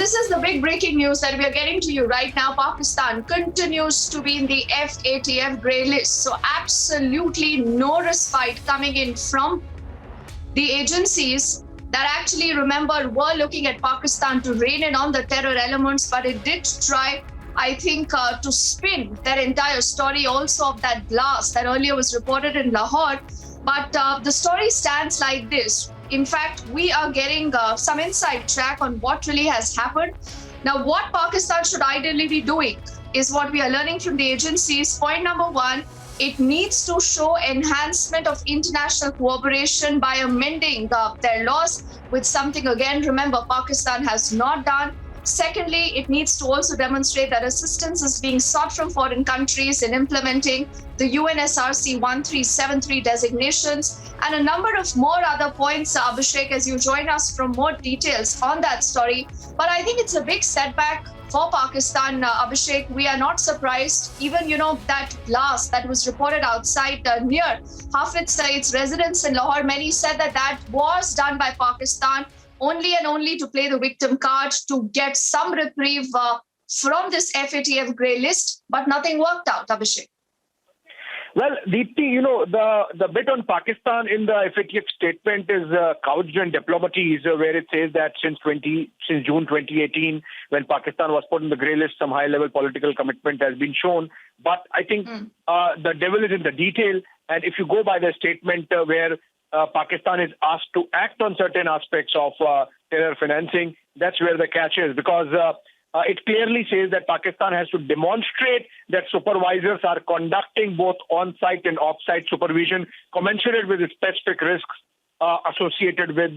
this is the big breaking news that we are getting to you right now. Pakistan continues to be in the FATF grey list. So absolutely no respite coming in from the agencies that actually, remember, were looking at Pakistan to rein in on the terror elements, but it did try, I think, to spin their entire story also of that blast that earlier was reported in Lahore. But the story stands like this. In fact, we are getting some inside track on what really has happened. Now, what Pakistan should ideally be doing is what we are learning from the agencies. Point number one, it needs to show enhancement of international cooperation by amending their laws with something, again, remember, Pakistan has not done. Secondly, it needs to also demonstrate that assistance is being sought from foreign countries in implementing the UNSRC 1373 designations and a number of more other points, Abhishek, as you join us from more details on that story. But I think it's a big setback for Pakistan, Abhishek. We are not surprised. Even, that blast that was reported outside near Hafiz Saeed's residence in Lahore, many said that was done by Pakistan only and only to play the victim card to get some reprieve from this FATF grey list, but nothing worked out, Abhishek. Well, Deepti, the bit on Pakistan in the FATF statement is couched in diplomatics, where it says that since June 2018, when Pakistan was put on the grey list, some high-level political commitment has been shown. But I think the devil is in the detail. And if you go by the statement where Pakistan is asked to act on certain aspects of terror financing, that's where the catch is, because it clearly says that Pakistan has to demonstrate that supervisors are conducting both on-site and off-site supervision commensurate with the specific risks associated with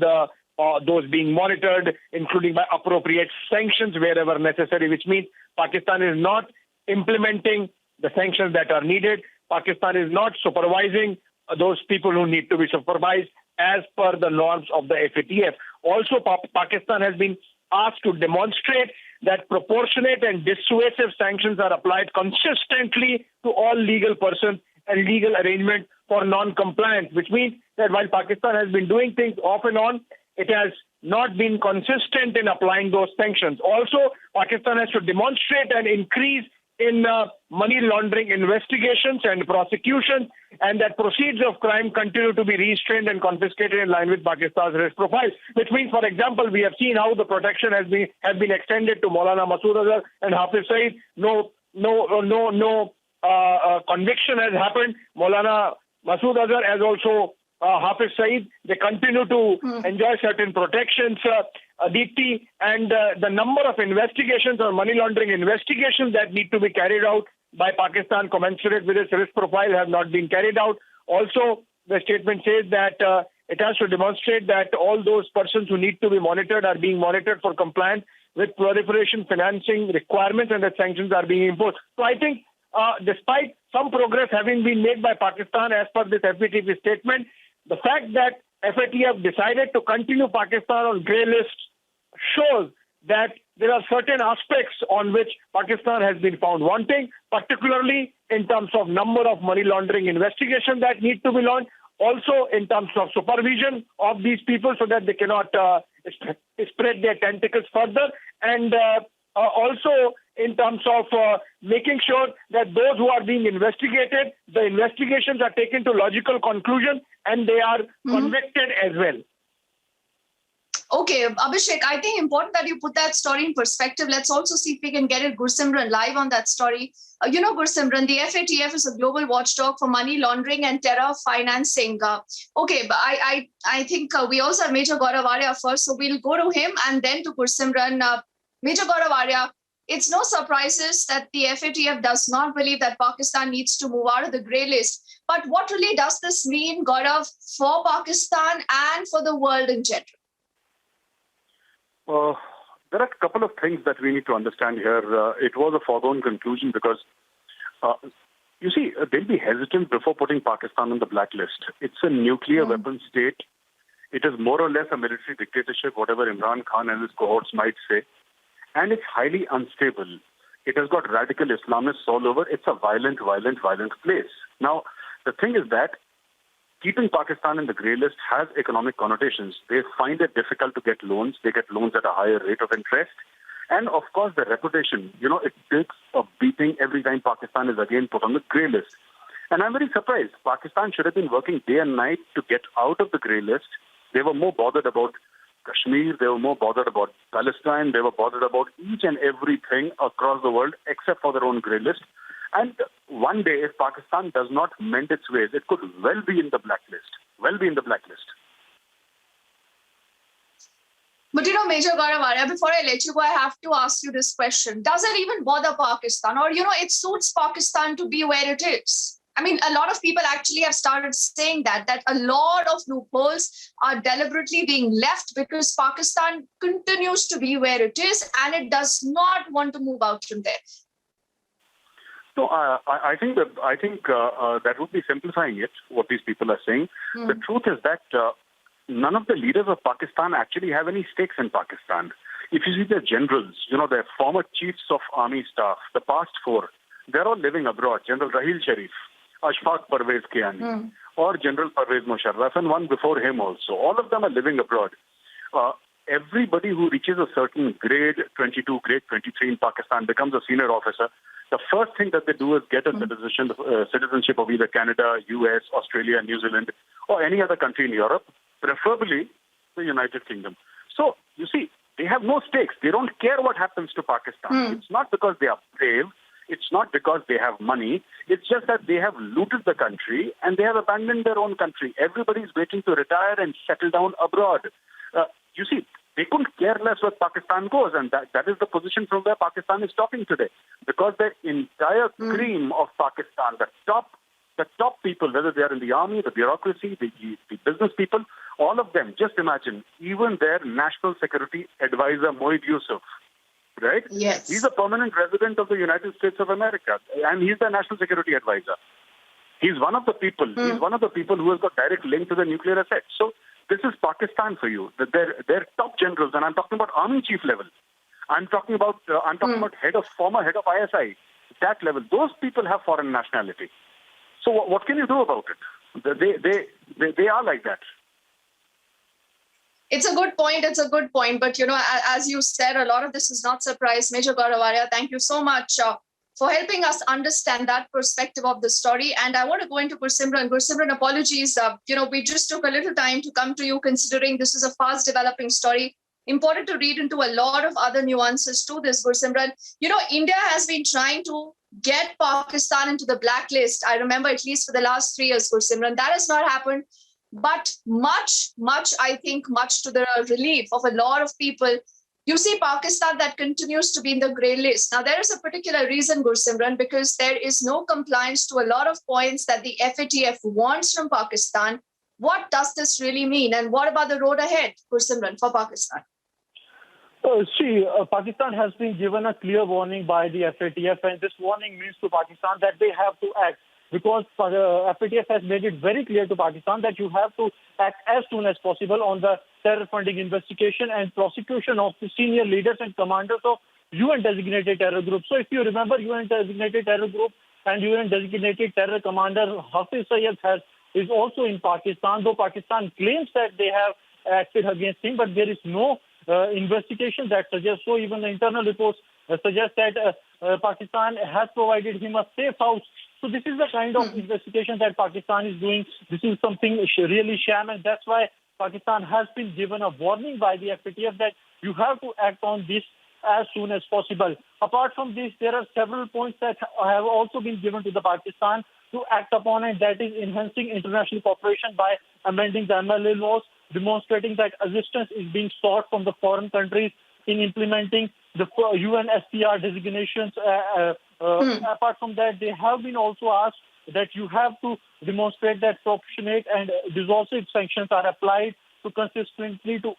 those being monitored, including by appropriate sanctions wherever necessary, which means Pakistan is not implementing the sanctions that are needed. Pakistan is not supervising those people who need to be supervised as per the norms of the FATF. Also, Pakistan has been asked to demonstrate that proportionate and dissuasive sanctions are applied consistently to all legal persons and legal arrangement for non-compliance, which means that while Pakistan has been doing things off and on, it has not been consistent in applying those sanctions. Also, Pakistan has to demonstrate an increase in money laundering investigations and prosecutions, and that proceeds of crime continue to be restrained and confiscated in line with Pakistan's risk profile. Which means, for example, we have seen how the protection has been extended to Maulana Masood Azhar and Hafiz Saeed. No conviction has happened. Maulana Masood Azhar as also Hafiz Saeed, they continue to enjoy certain protections, Deepti, and the number of investigations or money laundering investigations that need to be carried out by Pakistan commensurate with its risk profile have not been carried out. Also, the statement says that it has to demonstrate that all those persons who need to be monitored are being monitored for compliance with proliferation financing requirements and that sanctions are being imposed. So I think despite some progress having been made by Pakistan as per this FATF statement, the fact that FATF decided to continue Pakistan on grey list shows that there are certain aspects on which Pakistan has been found wanting, particularly in terms of number of money laundering investigations that need to be launched, also in terms of supervision of these people so that they cannot spread their tentacles further, and also in terms of making sure that those who are being investigated, the investigations are taken to logical conclusion and they are convicted as well. Okay, Abhishek, I think important that you put that story in perspective. Let's also see if we can get it, Gursimran, live on that story. Gursimran, the FATF is a global watchdog for money laundering and terror financing. But I think we also have Major Gaurav Arya first, so we'll go to him and then to Gursimran. Major Gaurav Arya, it's no surprises that the FATF does not believe that Pakistan needs to move out of the grey list. But what really does this mean, Gaurav, for Pakistan and for the world in general? There are a couple of things that we need to understand here. It was a foregone conclusion because, you see, they'll be hesitant before putting Pakistan on the blacklist. It's a nuclear weapon state. It is more or less a military dictatorship, whatever Imran Khan and his cohorts might say. And it's highly unstable. It has got radical Islamists all over. It's a violent place. Now, the thing is that keeping Pakistan in the grey list has economic connotations. They find it difficult to get loans. They get loans at a higher rate of interest. And of course, the reputation, it takes a beating every time Pakistan is again put on the grey list. And I'm very surprised. Pakistan should have been working day and night to get out of the grey list. They were more bothered about Kashmir. They were more bothered about Palestine. They were bothered about each and everything across the world except for their own grey list. And one day, if Pakistan does not mend its ways, it could well be in the blacklist. Well be in the blacklist. But Major Gaurav Arya, before I let you go, I have to ask you this question. Does it even bother Pakistan? Or, it suits Pakistan to be where it is? I mean, a lot of people actually have started saying that a lot of loopholes are deliberately being left because Pakistan continues to be where it is and it does not want to move out from there. No, I think that would be simplifying it, what these people are saying. The truth is that none of the leaders of Pakistan actually have any stakes in Pakistan. If you see the generals, their former chiefs of army staff, the past four, they're all living abroad. General Raheel Sharif, Ashfaq Parvez Kiani, or General Parvez Musharraf, and one before him also. All of them are living abroad. Everybody who reaches a certain grade 22, grade 23 in Pakistan becomes a senior officer. The first thing that they do is get a citizenship of either Canada, US, Australia, New Zealand, or any other country in Europe, preferably the United Kingdom. So, you see, they have no stakes. They don't care what happens to Pakistan. It's not because they are brave. It's not because they have money. It's just that they have looted the country and they have abandoned their own country. Everybody's waiting to retire and settle down abroad. You see, they couldn't care less where Pakistan goes, and that is the position from where Pakistan is talking today. Because the entire cream of Pakistan, the top people, whether they are in the army, the bureaucracy, the business people, all of them, just imagine, even their national security advisor, Mohit Yusuf, right? Yes. He's a permanent resident of the United States of America, and he's the national security advisor. He's one of the people. He's one of the people who has got direct link to the nuclear asset. So this is Pakistan for you. Their top generals, and I'm talking about army chief level. I'm talking about former head of ISI, that level. Those people have foreign nationality. So what can you do about it? They are like that. It's a good point. But, as you said, a lot of this is not surprise. Major Gaurav Arya, thank you so much for helping us understand that perspective of the story. And I want to go into Gursimran. Gursimran, apologies. We just took a little time to come to you considering this is a fast developing story. Important to read into a lot of other nuances to this, Gursimran. India has been trying to get Pakistan into the blacklist. I remember at least for the last 3 years, Gursimran. That has not happened. But much to the relief of a lot of people, you see Pakistan that continues to be in the grey list. Now, there is a particular reason, Gursimran, because there is no compliance to a lot of points that the FATF wants from Pakistan. What does this really mean? And what about the road ahead, Gursimran, for Pakistan? Pakistan has been given a clear warning by the FATF, and this warning means to Pakistan that they have to act. Because FATF has made it very clear to Pakistan that you have to act as soon as possible on the terror funding investigation and prosecution of the senior leaders and commanders of UN-designated terror groups. So if you remember, UN-designated terror group and UN-designated terror commander Hafiz Syed is also in Pakistan, though Pakistan claims that they have acted against him, but there is no investigation that suggests so. Even the internal reports suggest that Pakistan has provided him a safe house. So this is the kind of investigation that Pakistan is doing. This is something really sham, and that's why Pakistan has been given a warning by the FATF that you have to act on this as soon as possible. Apart from this, there are several points that have also been given to the Pakistan to act upon, and that is enhancing international cooperation by amending the MLA laws, demonstrating that assistance is being sought from the foreign countries in implementing the UNSCR designations. Apart from that, they have been also asked that you have to demonstrate that proportionate and dissuasive sanctions are applied consistently to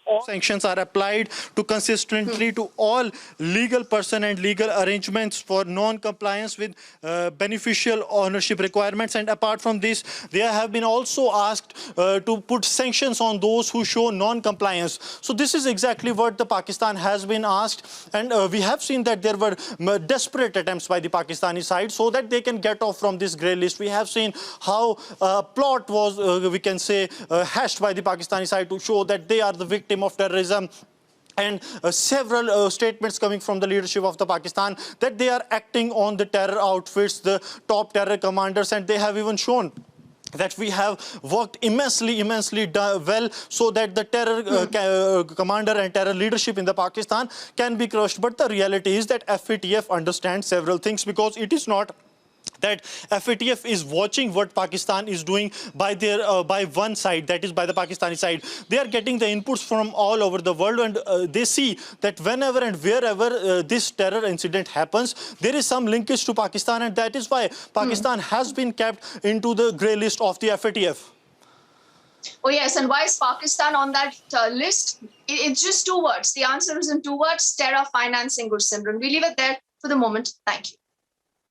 all legal person and legal arrangements for non-compliance with beneficial ownership requirements. And apart from this, they have been also asked to put sanctions on those who show non-compliance. So this is exactly what the Pakistan has been asked, and we have seen that there were desperate attempts by the Pakistani side so that they can get off from this grey list. We have seen how a plot was, we can say, hashed by the Pakistani side to show that they are the victim of terrorism. and several statements coming from the leadership of the Pakistan that they are acting on the terror outfits, the top terror commanders, and they have even shown that we have worked immensely well so that the terror commander and terror leadership in the Pakistan can be crushed. But the reality is that FATF understands several things, because it is not that FATF is watching what Pakistan is doing by one side, that is by the Pakistani side. They are getting the inputs from all over the world, and they see that whenever and wherever this terror incident happens, there is some linkage to Pakistan, and that is why Pakistan has been kept into the grey list of the FATF. Oh yes, and why is Pakistan on that list? It's just two words. The answer is in two words: terror financing, Gursimran. We leave it there for the moment. Thank you.